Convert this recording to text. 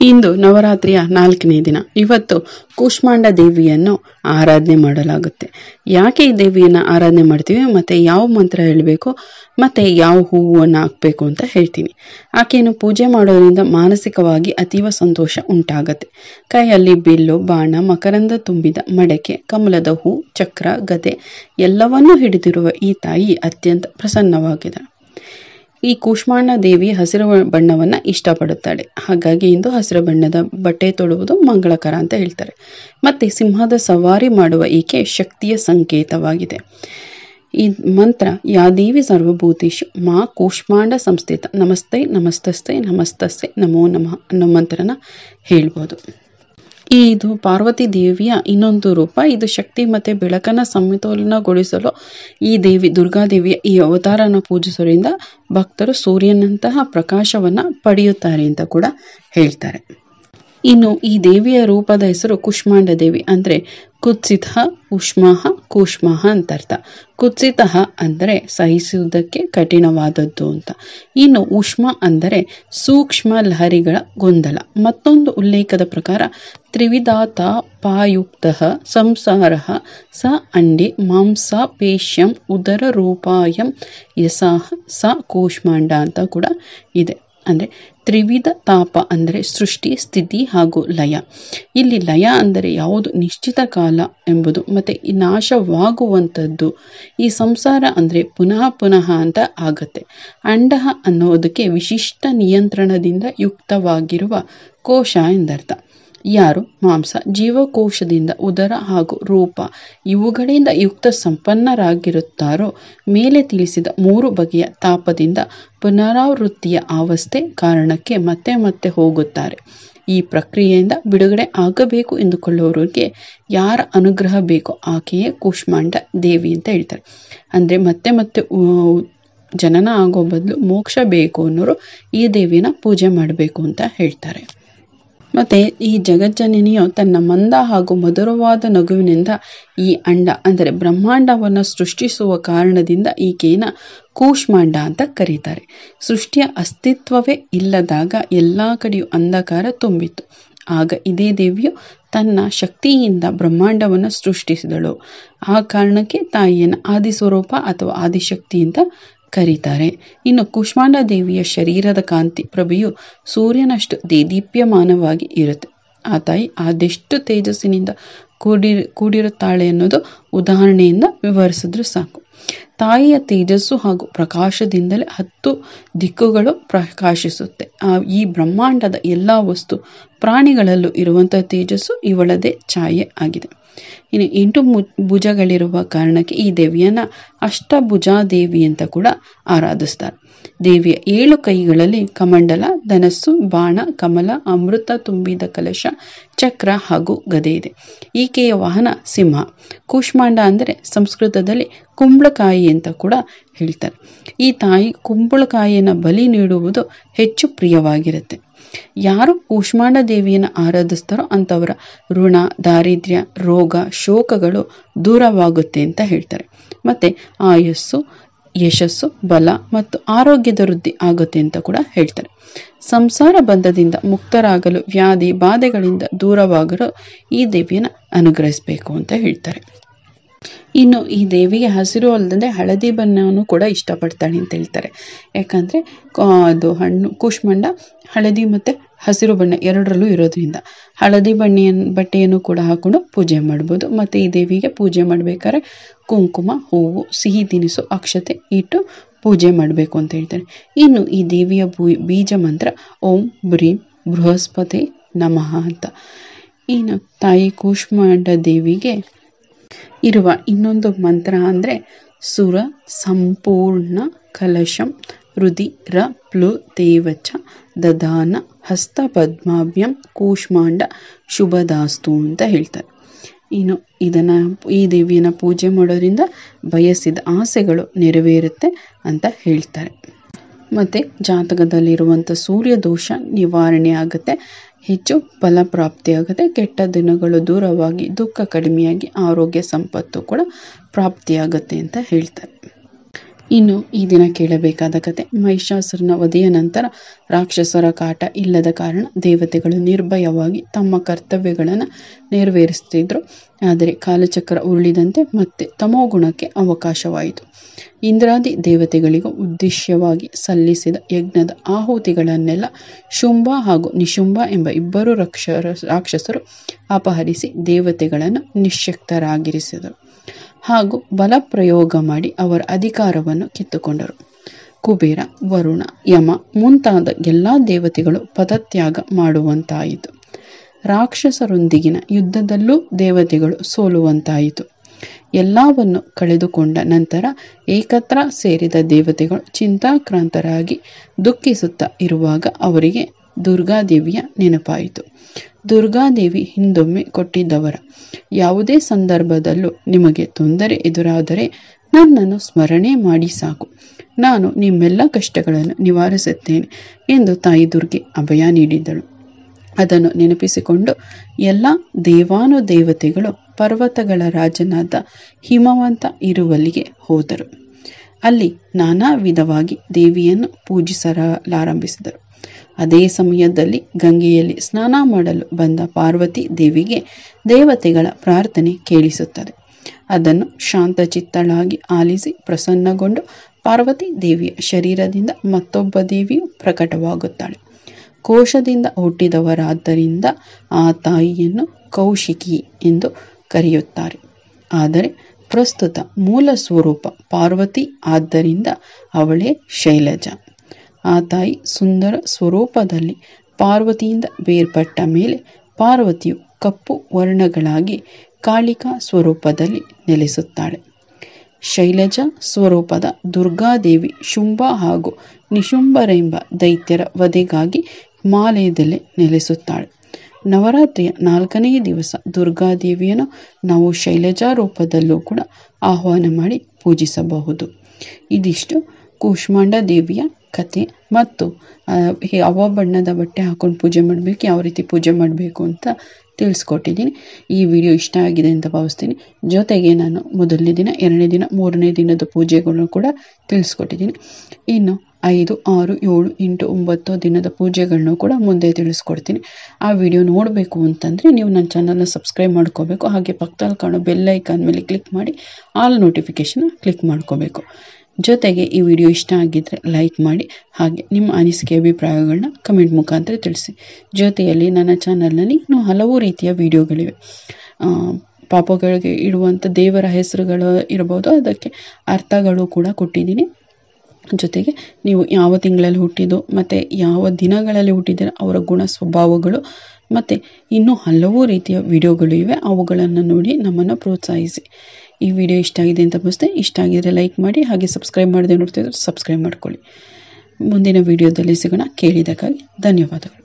ಇಂದು ನವರಾತ್ರಿಯ 4ನೇ ದಿನ. ಇವತ್ತು ಕೂಷ್ಮಾಂಡ ದೇವಿಯನ್ನು ಆರಾಧನೆ ಮಾಡಲಾಗುತ್ತೆ. ಯಾಕೆ ಈ ದೇವಿಯನ್ನು ಆರಾಧನೆ ಮಾಡ್ತೀವಿ ಮತ್ತೆ ಯಾವ ಮಂತ್ರ ಹೇಳಬೇಕು ಮತ್ತೆ ಯಾವ ಹೂವನ್ನು ಹಾಕಬೇಕು ಅಂತ ಹೇಳ್ತೀನಿ. ಆಕೆಯನ್ನು ಪೂಜೆ ಮಾಡೋದ್ರಿಂದ ಮಾನಸಿಕವಾಗಿ ಅತೀವ ಸಂತೋಷ ಉಂಟಾಗತ್ತೆ. ಕೈಯಲ್ಲಿ ಬಿಲ್ಲು, ಬಾಣ, ಮಕರಂದ ತುಂಬಿದ ಮಡಕೆ, ಕಮಲದ ಹೂ, ಚಕ್ರ, ಗದೆ ಎಲ್ಲವನ್ನೂ ಹಿಡಿದಿರುವ ಈ ತಾಯಿ ಅತ್ಯಂತ ಪ್ರಸನ್ನವಾಗಿದೆ. ಈ ಕೂಷ್ಮಾಂಡ ದೇವಿ ಹಸಿರು ಬಣ್ಣವನ್ನ ಇಷ್ಟಪಡುತ್ತಾಳೆ. ಹಾಗಾಗಿ ಇಂದು ಹಸಿರು ಬಣ್ಣದ ಬಟ್ಟೆ ತೊಡುವುದು ಮಂಗಳಕರ ಅಂತ ಹೇಳ್ತಾರೆ. ಮತ್ತೆ ಸಿಂಹದ ಸವಾರಿ ಮಾಡುವ ಈಕೆ ಶಕ್ತಿಯ ಸಂಕೇತವಾಗಿದೆ. ಈ ಮಂತ್ರ ಯಾ ದೇವಿ ಸರ್ವಭೂತೇಶು ಮಾ ಕೂಷ್ಮಾಂಡ ಸಂಸ್ಥಿತ ನಮಸ್ತೆ ನಮಸ್ತಸ್ತೆ ನಮಸ್ತಸ್ತೆ ನಮೋ ನಮಃ ಅನ್ನೋ ಮಂತ್ರನ ಹೇಳ್ಬೋದು. ಇದು ಪಾರ್ವತಿ ದೇವಿಯ ಇನ್ನೊಂದು ರೂಪ. ಇದು ಶಕ್ತಿ ಮತ್ತೆ ಬೆಳಕನ್ನ ಸಮತೋಲನಗೊಳಿಸಲು ಈ ದೇವಿ ದುರ್ಗಾದೇವಿಯ ಈ ಅವತಾರನ ಪೂಜಿಸೋದ್ರಿಂದ ಭಕ್ತರು ಸೂರ್ಯನಂತಹ ಪ್ರಕಾಶವನ್ನ ಪಡೆಯುತ್ತಾರೆ ಅಂತ ಕೂಡ ಹೇಳ್ತಾರೆ. ಇನ್ನು ಈ ದೇವಿಯ ರೂಪದ ಹೆಸರು ಕೂಷ್ಮಾಂಡ ದೇವಿ ಅಂದ್ರೆ ಕುತ್ಸಿತ ಉಷ್ಮಃ ಕೂಷ್ಮಃ ಅಂತ ಅರ್ಥ. ಕುತ್ಸಿತ ಅಂದರೆ ಸಹಿಸುವುದಕ್ಕೆ ಕಠಿಣವಾದದ್ದು ಅಂತ. ಇನ್ನು ಉಷ್ಮ ಅಂದರೆ ಸೂಕ್ಷ್ಮ ಲಹರಿಗಳ ಗೊಂದಲ. ಮತ್ತೊಂದು ಉಲ್ಲೇಖದ ಪ್ರಕಾರ ತ್ರಿವಿಧಾತ ಪಾಯುಕ್ತ ಸಂಸಾರ ಸ ಅಂಡಿ ಮಾಂಸ ಪೇಶ್ಯಂ ಉದರ ರೂಪಾಯಂ ಯಸಾಹ ಸ ಕೂಷ್ಮಾಂಡ ಅಂತ ಕೂಡ ಇದೆ. ಅಂದ್ರೆ ತ್ರಿವಿಧ ತಾಪ ಅಂದರೆ ಸೃಷ್ಟಿ, ಸ್ಥಿತಿ ಹಾಗೂ ಲಯ. ಇಲ್ಲಿ ಲಯ ಅಂದರೆ ಯಾವುದು ನಿಶ್ಚಿತ ಕಾಲ ಎಂಬುದು, ಮತ್ತೆ ಈ ನಾಶವಾಗುವಂಥದ್ದು. ಈ ಸಂಸಾರ ಅಂದ್ರೆ ಪುನಃ ಅಂತ ಆಗತ್ತೆ. ಅಂಡಃ ಅನ್ನೋದಕ್ಕೆ ವಿಶಿಷ್ಟ ನಿಯಂತ್ರಣದಿಂದ ಯುಕ್ತವಾಗಿರುವ ಕೋಶ ಎಂದರ್ಥ. ಯಾರು ಮಾಂಸ, ಜೀವಕೋಶದಿಂದ ಉದರ ಹಾಗೂ ರೂಪ ಇವುಗಳಿಂದ ಯುಕ್ತ ಸಂಪನ್ನರಾಗಿರುತ್ತಾರೋ ಮೇಲೆ ತಿಳಿಸಿದ 3 ಬಗೆಯ ತಾಪದಿಂದ ಪುನರಾವೃತ್ತಿಯ ಅವಸ್ಥೆ ಕಾರಣಕ್ಕೆ ಮತ್ತೆ ಮತ್ತೆ ಹೋಗುತ್ತಾರೆ. ಈ ಪ್ರಕ್ರಿಯೆಯಿಂದ ಬಿಡುಗಡೆ ಆಗಬೇಕು ಎಂದುಕೊಳ್ಳುವವರಿಗೆ ಯಾರ ಅನುಗ್ರಹ ಬೇಕೋ ಆಕೆಯೇ ಕೂಷ್ಮಾಂಡ ದೇವಿ ಅಂತ ಹೇಳ್ತಾರೆ. ಅಂದ್ರೆ ಮತ್ತೆ ಮತ್ತೆ ಜನನ ಆಗೋ ಬದಲು ಮೋಕ್ಷ ಬೇಕು ಅನ್ನೋರು ಈ ದೇವಿನ ಪೂಜೆ ಮಾಡಬೇಕು ಅಂತ ಹೇಳ್ತಾರೆ. ಮತ್ತೆ ಈ ಜಗಜ್ಜನನಿಯು ತನ್ನ ಮಂದ ಹಾಗೂ ಮಧುರವಾದ ನಗುವಿನಿಂದ ಈ ಅಂಡ ಅಂದರೆ ಬ್ರಹ್ಮಾಂಡವನ್ನು ಸೃಷ್ಟಿಸುವ ಕಾರಣದಿಂದ ಈಕೆಯನ್ನು ಕೂಷ್ಮಾಂಡ ಅಂತ ಕರೀತಾರೆ. ಸೃಷ್ಟಿಯ ಅಸ್ತಿತ್ವವೇ ಇಲ್ಲದಾಗ ಎಲ್ಲಾ ಕಡೆಯೂ ಅಂಧಕಾರ ತುಂಬಿತ್ತು. ಆಗ ಇದೇ ದೇವಿಯು ತನ್ನ ಶಕ್ತಿಯಿಂದ ಬ್ರಹ್ಮಾಂಡವನ್ನು ಸೃಷ್ಟಿಸಿದಳು. ಆ ಕಾರಣಕ್ಕೆ ತಾಯಿಯನ್ನು ಆದಿಸ್ವರೂಪ ಅಥವಾ ಆದಿಶಕ್ತಿ ಅಂತ ಕರೀತಾರೆ. ಇನ್ನು ಕೂಷ್ಮಾಂಡ ದೇವಿಯ ಶರೀರದ ಕಾಂತಿ ಪ್ರಭೆಯು ಸೂರ್ಯನಷ್ಟು ದೇದೀಪ್ಯಮಾನವಾಗಿ ಇರುತ್ತೆ. ಆ ತಾಯಿ ಅದೆಷ್ಟು ತೇಜಸ್ಸಿನಿಂದ ಕೂಡಿರುತ್ತಾಳೆ ಅನ್ನೋದು ಉದಾಹರಣೆಯಿಂದ ವಿವರಿಸಿದ್ರು ಸಾಕು. ತಾಯಿಯ ತೇಜಸ್ಸು ಹಾಗೂ ಪ್ರಕಾಶದಿಂದಲೇ 10 ದಿಕ್ಕುಗಳು ಪ್ರಕಾಶಿಸುತ್ತೆ. ಈ ಬ್ರಹ್ಮಾಂಡದ ಎಲ್ಲಾ ವಸ್ತು ಪ್ರಾಣಿಗಳಲ್ಲೂ ಇರುವಂತಹ ತೇಜಸ್ಸು ಇವಳದೇ ಛಾಯೆ ಆಗಿದೆ. ಇನ್ನು 8 ಭುಜಗಳಿರುವ ಕಾರಣಕ್ಕೆ ಈ ದೇವಿಯನ್ನ ಅಷ್ಟಭುಜಾದೇವಿ ಅಂತ ಕೂಡ ಆರಾಧಿಸ್ತಾರೆ. ದೇವಿಯ 7 ಕೈಗಳಲ್ಲಿ ಕಮಂಡಲ, ಧನಸ್ಸು, ಬಾಣ, ಕಮಲ, ಅಮೃತ ತುಂಬಿದ ಕಲಶ, ಚಕ್ರ ಹಾಗೂ ಗದೆ ಇದೆ. ಈಕೆಯ ವಾಹನ ಸಿಂಹ. ಕೂಷ್ಮಾಂಡ ಅಂದರೆ ಸಂಸ್ಕೃತದಲ್ಲಿ ಕುಂಬಳಕಾಯಿ ಅಂತ ಕೂಡ ಹೇಳ್ತಾರೆ. ಈ ತಾಯಿ ಕುಂಬಳಕಾಯಿಯನ್ನು ಬಲಿ ನೀಡುವುದು ಹೆಚ್ಚು ಪ್ರಿಯವಾಗಿರುತ್ತೆ. ಯಾರು ಕೂಷ್ಮಾಂಡ ದೇವಿಯನ್ನು ಆರಾಧಿಸ್ತಾರೋ ಅಂತವರ ಋಣ, ದಾರಿದ್ರ್ಯ, ರೋಗ, ಶೋಕಗಳು ದೂರವಾಗುತ್ತೆ ಅಂತ ಹೇಳ್ತಾರೆ. ಮತ್ತೆ ಆಯಸ್ಸು, ಯಶಸ್ಸು, ಬಲ ಮತ್ತು ಆರೋಗ್ಯದ ವೃದ್ಧಿ ಆಗುತ್ತೆ ಅಂತ ಕೂಡ ಹೇಳ್ತಾರೆ. ಸಂಸಾರ ಬಂಧದಿಂದ ಮುಕ್ತರಾಗಲು, ವ್ಯಾಧಿ ಬಾಧೆಗಳಿಂದ ದೂರವಾಗಲು ಈ ದೇವಿಯನ್ನು ಅನುಗ್ರಹಿಸಬೇಕು ಅಂತ ಹೇಳ್ತಾರೆ. ಇನ್ನು ಈ ದೇವಿಗೆ ಹಸಿರು ಅಲ್ಲದೆ ಹಳದಿ ಬಣ್ಣವನ್ನು ಕೂಡ ಇಷ್ಟಪಡ್ತಾಳೆ ಅಂತ ಹೇಳ್ತಾರೆ. ಯಾಕಂದ್ರೆ ಅದು ಹಣ್ಣು ಕೂಷ್ಮಾಂಡ ಹಳದಿ ಮತ್ತೆ ಹಸಿರು ಬಣ್ಣ ಎರಡರಲ್ಲೂ ಇರೋದ್ರಿಂದ ಹಳದಿ ಬಟ್ಟೆಯನ್ನು ಕೂಡ ಹಾಕೊಂಡು ಪೂಜೆ ಮಾಡ್ಬೋದು. ಮತ್ತೆ ಈ ದೇವಿಗೆ ಪೂಜೆ ಮಾಡ್ಬೇಕಾದ್ರೆ ಕುಂಕುಮ, ಹೂವು, ಸಿಹಿ ತಿನಿಸು, ಅಕ್ಷತೆ ಇಟ್ಟು ಪೂಜೆ ಮಾಡಬೇಕು ಅಂತ ಹೇಳ್ತಾರೆ. ಇನ್ನು ಈ ದೇವಿಯ ಬೀಜ ಮಂತ್ರ ಓಂ ಬ್ರೀಂ ಬೃಹಸ್ಪತಿ ನಮಃ ಅಂತ. ಇನ್ನು ತಾಯಿ ಕೂಷ್ಮಾಂಡ ದೇವಿಗೆ ಇರುವ ಇನ್ನೊಂದು ಮಂತ್ರ ಅಂದ್ರೆ ಸುರ ಸಂಪೂರ್ಣ ಕಲಶಂ ರುದಿರ ಪ್ಲು ದೇವಚ ದದಾನ ಹಸ್ತ ಪದ್ಮಾಭ್ಯಂ ಕೂಷ್ಮಾಂಡ ಶುಭದಾಸ್ತು ಅಂತ ಹೇಳ್ತಾರೆ. ಇನ್ನು ಈ ದೇವಿಯನ್ನ ಪೂಜೆ ಮಾಡೋದ್ರಿಂದ ಬಯಸಿದ ಆಸೆಗಳು ನೆರವೇರುತ್ತೆ ಅಂತ ಹೇಳ್ತಾರೆ. ಮತ್ತೆ ಜಾತಕದಲ್ಲಿರುವಂಥ ಸೂರ್ಯ ದೋಷ ನಿವಾರಣೆ ಆಗುತ್ತೆ, ಹೆಚ್ಚು ಫಲಪ್ರಾಪ್ತಿ ಆಗುತ್ತೆ, ಕೆಟ್ಟ ದಿನಗಳು ದೂರವಾಗಿ ದುಃಖ ಕಡಿಮೆಯಾಗಿ ಆರೋಗ್ಯ ಸಂಪತ್ತು ಕೂಡ ಪ್ರಾಪ್ತಿಯಾಗುತ್ತೆ ಅಂತ ಹೇಳ್ತಾರೆ. ಇನ್ನು ಈ ದಿನ ಕೇಳಬೇಕಾದ ಕತೆ, ಮಹಿಷಾಸುರನ ವಧೆಯ ನಂತರ ರಾಕ್ಷಸರ ಕಾಟ ಇಲ್ಲದ ಕಾರಣ ದೇವತೆಗಳು ನಿರ್ಭಯವಾಗಿ ತಮ್ಮ ಕರ್ತವ್ಯಗಳನ್ನು ನೆರವೇರಿಸುತ್ತಿದ್ರು. ಆದರೆ ಕಾಲಚಕ್ರ ಉರುಳಿದಂತೆ ಮತ್ತೆ ತಮೋಗುಣಕ್ಕೆ ಅವಕಾಶವಾಯಿತು. ಇಂದ್ರಾದಿ ದೇವತೆಗಳಿಗೂ ಉದ್ದೇಶವಾಗಿ ಸಲ್ಲಿಸಿದ ಯಜ್ಞದ ಆಹುತಿಗಳನ್ನೆಲ್ಲ ಶುಂಭ ಹಾಗೂ ನಿಶುಂಭ ಎಂಬ ಇಬ್ಬರು ರಾಕ್ಷಸರು ಅಪಹರಿಸಿ ದೇವತೆಗಳನ್ನು ನಿಶ್ಶಕ್ತರಾಗಿರಿಸಿದರು ಹಾಗೂ ಬಲಪ್ರಯೋಗ ಮಾಡಿ ಅವರ ಅಧಿಕಾರವನ್ನು ಕಿತ್ತುಕೊಂಡರು. ಕುಬೇರ, ವರುಣ, ಯಮ ಮುಂತಾದ ಎಲ್ಲ ದೇವತೆಗಳು ಪದತ್ಯಾಗ ಮಾಡುವಂತಾಯಿತು. ರಾಕ್ಷಸರೊಂದಿಗಿನ ಯುದ್ಧದಲ್ಲೂ ದೇವತೆಗಳು ಸೋಲುವಂತಾಯಿತು. ಎಲ್ಲವನ್ನು ಕಳೆದುಕೊಂಡ ನಂತರ ಏಕತ್ರ ಸೇರಿದ ದೇವತೆಗಳು ಚಿಂತಾಕ್ರಾಂತರಾಗಿ ದುಃಖಿಸುತ್ತಾ ಇರುವಾಗ ಅವರಿಗೆ ದುರ್ಗಾದೇವಿಯ ನೆನಪಾಯಿತು. ದುರ್ಗಾದೇವಿ ಹಿಂದೊಮ್ಮೆ ಕೊಟ್ಟಿದ್ದವರ, ಯಾವುದೇ ಸಂದರ್ಭದಲ್ಲೂ ನಿಮಗೆ ತೊಂದರೆ ಎದುರಾದರೆ ನನ್ನನ್ನು ಸ್ಮರಣೆ ಮಾಡಿ ಸಾಕು, ನಾನು ನಿಮ್ಮೆಲ್ಲ ಕಷ್ಟಗಳನ್ನು ನಿವಾರಿಸುತ್ತೇನೆ ಎಂದು ತಾಯಿ ದುರ್ಗೆ ಅಭಯ ನೀಡಿದ್ದಳು. ಅದನ್ನು ನೆನಪಿಸಿಕೊಂಡು ಎಲ್ಲ ದೇವಾನುದೇವತೆಗಳು ಪರ್ವತಗಳ ರಾಜನಾದ ಹಿಮವಂತ ಇರುವಲ್ಲಿಗೆ ಹೋದರು. ಅಲ್ಲಿ ನಾನಾ ವಿಧವಾಗಿ ದೇವಿಯನ್ನು ಪೂಜಿಸಲಾರಂಭಿಸಿದರು. ಅದೇ ಸಮಯದಲ್ಲಿ ಗಂಗೆಯಲ್ಲಿ ಸ್ನಾನ ಮಾಡಲು ಬಂದ ಪಾರ್ವತಿ ದೇವಿಗೆ ದೇವತೆಗಳ ಪ್ರಾರ್ಥನೆ ಕೇಳಿಸುತ್ತದೆ. ಅದನ್ನು ಶಾಂತಚಿತ್ತಳಾಗಿ ಆಲಿಸಿ ಪ್ರಸನ್ನಗೊಂಡು ಪಾರ್ವತಿ ದೇವಿಯ ಶರೀರದಿಂದ ಮತ್ತೊಬ್ಬ ದೇವಿಯು ಪ್ರಕಟವಾಗುತ್ತಾಳೆ. ಕೋಶದಿಂದ ಹುಟ್ಟಿದವರಾದ್ದರಿಂದ ಆ ತಾಯಿಯನ್ನು ಕೌಶಿಕಿ ಎಂದು ಕರೆಯುತ್ತಾರೆ. ಆದರೆ ಪ್ರಸ್ತುತ ಮೂಲ ಸ್ವರೂಪ ಪಾರ್ವತಿ ಆದ್ದರಿಂದ ಅವಳೇ ಶೈಲಜಾ. ಆ ತಾಯಿ ಸುಂದರ ಸ್ವರೂಪದಲ್ಲಿ ಪಾರ್ವತಿಯಿಂದ ಬೇರ್ಪಟ್ಟ ಮೇಲೆ ಪಾರ್ವತಿಯು ಕಪ್ಪು ವರ್ಣಗಳಾಗಿ ಕಾಳಿಕಾ ಸ್ವರೂಪದಲ್ಲಿ ನೆಲೆಸುತ್ತಾಳೆ. ಶೈಲಜಾ ಸ್ವರೂಪದ ದುರ್ಗಾದೇವಿ ಶುಂಭ ಹಾಗೂ ನಿಶುಂಭರೆಂಬ ದೈತ್ಯರ ವಧೆಗಾಗಿ ಹಿಮಾಲಯದಲ್ಲೇ ನೆಲೆಸುತ್ತಾಳೆ. ನವರಾತ್ರಿಯ 4ನೇ ದಿವಸ ದುರ್ಗಾದೇವಿಯನ್ನು ನಾವು ಶೈಲಜಾ ರೂಪದಲ್ಲೂ ಕೂಡ ಆಹ್ವಾನ ಮಾಡಿ ಪೂಜಿಸಬಹುದು. ಇದಿಷ್ಟು ಕೂಷ್ಮಾಂಡ ದೇವಿಯ ಕತೆ ಮತ್ತು ಯಾವ ಬಣ್ಣದ ಬಟ್ಟೆ ಹಾಕೊಂಡು ಪೂಜೆ ಮಾಡಬೇಕು, ಯಾವ ರೀತಿ ಪೂಜೆ ಮಾಡಬೇಕು ಅಂತ ತಿಳಿಸ್ಕೊಟ್ಟಿದ್ದೀನಿ. ಈ ವಿಡಿಯೋ ಇಷ್ಟ ಆಗಿದೆ ಅಂತ ಭಾವಿಸ್ತೀನಿ. ಜೊತೆಗೆ ನಾನು ಮೊದಲನೇ ದಿನ, 2ನೇ ದಿನ, 3ನೇ ದಿನದ ಪೂಜೆಗಳನ್ನು ಕೂಡ ತಿಳಿಸ್ಕೊಟ್ಟಿದ್ದೀನಿ. ಇನ್ನು 5, 6, 7, 8, 9 ದಿನದ ಪೂಜೆಗಳನ್ನು ಕೂಡ ಮುಂದೆ ತಿಳಿಸ್ಕೊಡ್ತೀನಿ. ಆ ವಿಡಿಯೋ ನೋಡಬೇಕು ಅಂತಂದರೆ ನೀವು ನನ್ನ ಚಾನಲ್ನ ಸಬ್ಸ್ಕ್ರೈಬ್ ಮಾಡ್ಕೋಬೇಕು. ಹಾಗೆ ಪಕ್ಕದಲ್ಲಿ ಕಾಣೋ ಬೆಲ್ ಐಕಾನ್ ಮೇಲೆ ಕ್ಲಿಕ್ ಮಾಡಿ ಆಲ್ ನೋಟಿಫಿಕೇಶನ್ ಕ್ಲಿಕ್ ಮಾಡ್ಕೋಬೇಕು. ಜೊತೆಗೆ ಈ ವಿಡಿಯೋ ಇಷ್ಟ ಆಗಿದ್ದರೆ ಲೈಕ್ ಮಾಡಿ, ಹಾಗೆ ನಿಮ್ಮ ಅನಿಸಿಕೆ ಅಭಿಪ್ರಾಯಗಳನ್ನ ಕಮೆಂಟ್ ಮುಖಾಂತರ ತಿಳಿಸಿ. ಜೊತೆಯಲ್ಲಿ ನನ್ನ ಚಾನಲ್ನಲ್ಲಿ ಇನ್ನೂ ಹಲವು ರೀತಿಯ ವಿಡಿಯೋಗಳಿವೆ. ಪಾಪಗಳಿಗೆ ಇಡುವಂಥ ದೇವರ ಹೆಸರುಗಳು ಇರಬಹುದು, ಅದಕ್ಕೆ ಅರ್ಥಗಳು ಕೂಡ ಕೊಟ್ಟಿದ್ದೀನಿ. ಜೊತೆಗೆ ನೀವು ಯಾವ ತಿಂಗಳಲ್ಲಿ ಹುಟ್ಟಿದ್ದು ಮತ್ತು ಯಾವ ದಿನಗಳಲ್ಲಿ ಹುಟ್ಟಿದ್ದೀರ ಅವರ ಗುಣ ಸ್ವಭಾವಗಳು ಮತ್ತು ಇನ್ನೂ ಹಲವು ರೀತಿಯ ವಿಡಿಯೋಗಳು ಇವೆ. ಅವುಗಳನ್ನು ನೋಡಿ ನಮ್ಮನ್ನು ಪ್ರೋತ್ಸಾಹಿಸಿ. ಈ ವಿಡಿಯೋ ಇಷ್ಟ ಆಗಿದೆ ಅಂತ ಭಾವಿಸ್ತೆ. ಇಷ್ಟ ಆಗಿದ್ರೆ ಲೈಕ್ ಮಾಡಿ, ಹಾಗೆ ಸಬ್ಸ್ಕ್ರೈಬ್ ಮಾಡದೆ ನೋಡ್ತಿದ್ರೆ ಸಬ್ಸ್ಕ್ರೈಬ್ ಮಾಡ್ಕೊಳ್ಳಿ. ಮುಂದಿನ ವಿಡಿಯೋದಲ್ಲಿ ಸಿಗೋಣ. ಕೇಳಿದ್ದಕ್ಕಾಗಿ ಧನ್ಯವಾದಗಳು.